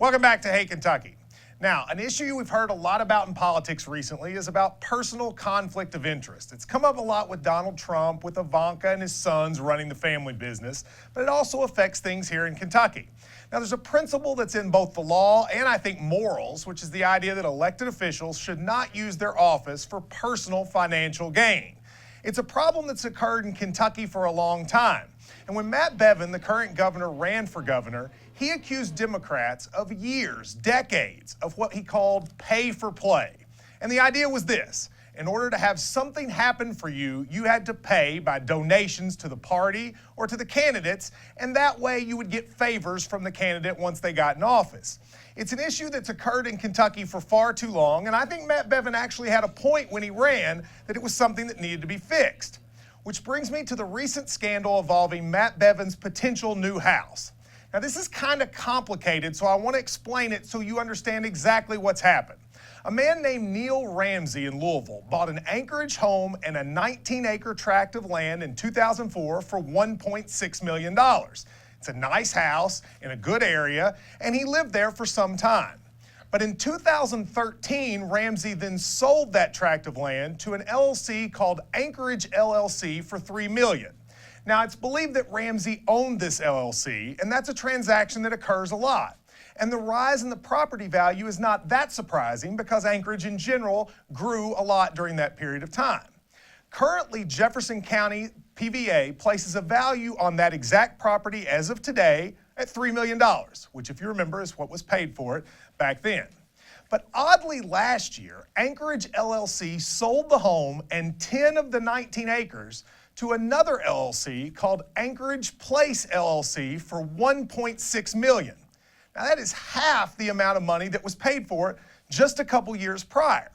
Welcome back to Hey Kentucky. Now, an issue we've heard a lot about in politics recently is about personal conflict of interest. It's come up a lot with Donald Trump, with Ivanka and his sons running the family business, but it also affects things here in Kentucky. Now, there's a principle that's in both the law and I think morals, which is the idea that elected officials should not use their office for personal financial gain. It's a problem that's occurred in Kentucky for a long time. And when Matt Bevin, the current governor, ran for governor, he accused Democrats of years, decades, of what he called pay for play. And the idea was this: in order to have something happen for you, you had to pay by donations to the party or to the candidates, and that way you would get favors from the candidate once they got in office. It's an issue that's occurred in Kentucky for far too long, and I think Matt Bevin actually had a point when he ran that it was something that needed to be fixed. Which brings me to the recent scandal involving Matt Bevin's potential new house. Now, this is kind of complicated, so I want to explain it so you understand exactly what's happened. A man named Neil Ramsey in Louisville bought an Anchorage home and a 19-acre tract of land in 2004 for $1.6 million. It's a nice house in a good area, and he lived there for some time. But in 2013, Ramsey then sold that tract of land to an LLC called Anchorage LLC for $3 million. Now, it's believed that Ramsey owned this LLC, and that's a transaction that occurs a lot. And the rise in the property value is not that surprising because Anchorage in general grew a lot during that period of time. Currently, Jefferson County PVA places a value on that exact property as of today at $3 million, which, if you remember, is what was paid for it back then. But oddly, last year, Anchorage LLC sold the home and 10 of the 19 acres to another LLC called Anchorage Place LLC for $1.6 million. Now, that is half the amount of money that was paid for it just a couple years prior.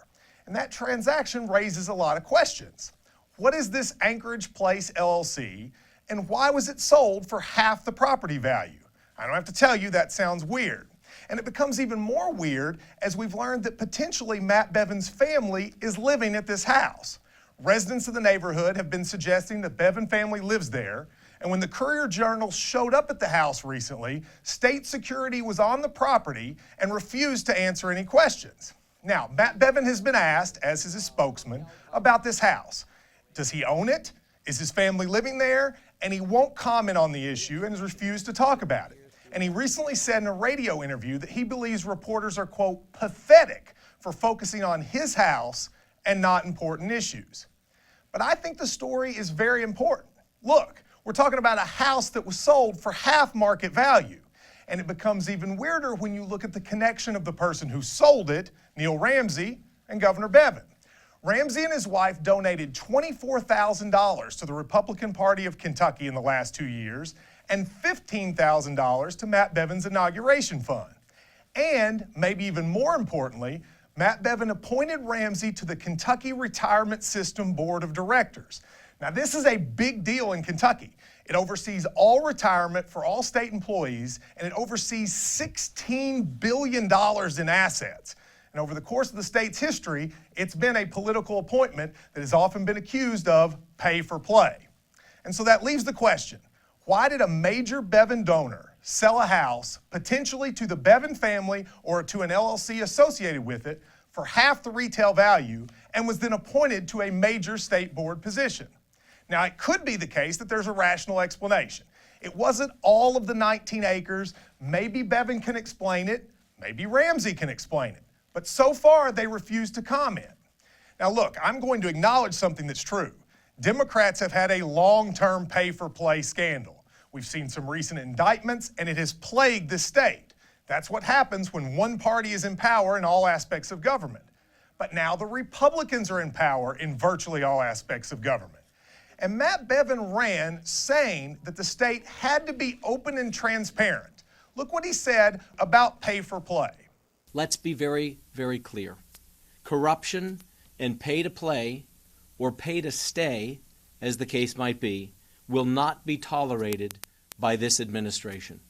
And that transaction raises a lot of questions. What is this Anchorage Place LLC, and why was it sold for half the property value? I don't have to tell you that sounds weird. And it becomes even more weird as we've learned that potentially Matt Bevin's family is living at this house. Residents of the neighborhood have been suggesting the Bevin family lives there. And when the Courier-Journal showed up at the house recently, state security was on the property and refused to answer any questions. Now, Matt Bevin has been asked, as is his spokesman, about this house. Does he own it? Is his family living there? And he won't comment on the issue and has refused to talk about it. And he recently said in a radio interview that he believes reporters are, quote, pathetic for focusing on his house and not important issues. But I think the story is very important. Look, we're talking about a house that was sold for half market value. And it becomes even weirder when you look at the connection of the person who sold it, Neil Ramsey, and Governor Bevin. Ramsey and his wife donated $24,000 to the Republican Party of Kentucky in the last 2 years and $15,000 to Matt Bevin's inauguration fund. And, maybe even more importantly, Matt Bevin appointed Ramsey to the Kentucky Retirement System Board of Directors. Now, this is a big deal in Kentucky. It oversees all retirement for all state employees, and it oversees $16 billion in assets. And over the course of the state's history, it's been a political appointment that has often been accused of pay for play. And so that leaves the question: why did a major Bevin donor sell a house, potentially to the Bevin family or to an LLC associated with it, for half the retail value, and was then appointed to a major state board position? Now, it could be the case that there's a rational explanation. It wasn't all of the 19 acres. Maybe Bevin can explain it. Maybe Ramsey can explain it. But so far, they refuse to comment. Now, look, I'm going to acknowledge something that's true. Democrats have had a long-term pay-for-play scandal. We've seen some recent indictments, and it has plagued the state. That's what happens when one party is in power in all aspects of government. But now the Republicans are in power in virtually all aspects of government. And Matt Bevin ran saying that the state had to be open and transparent. Look what he said about pay for play. Let's be very, very clear. Corruption and pay to play, or pay to stay, as the case might be, will not be tolerated by this administration.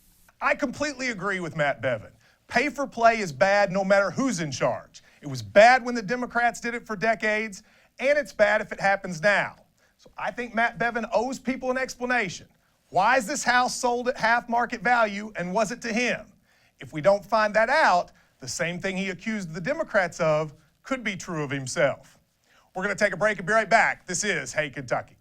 I completely agree with Matt Bevin. Pay for play is bad no matter who's in charge. It was bad when the Democrats did it for decades, and it's bad if it happens now. So I think Matt Bevin owes people an explanation. Why is this house sold at half market value, and was it to him? If we don't find that out, the same thing he accused the Democrats of could be true of himself. We're going to take a break and be right back. This is Hey Kentucky.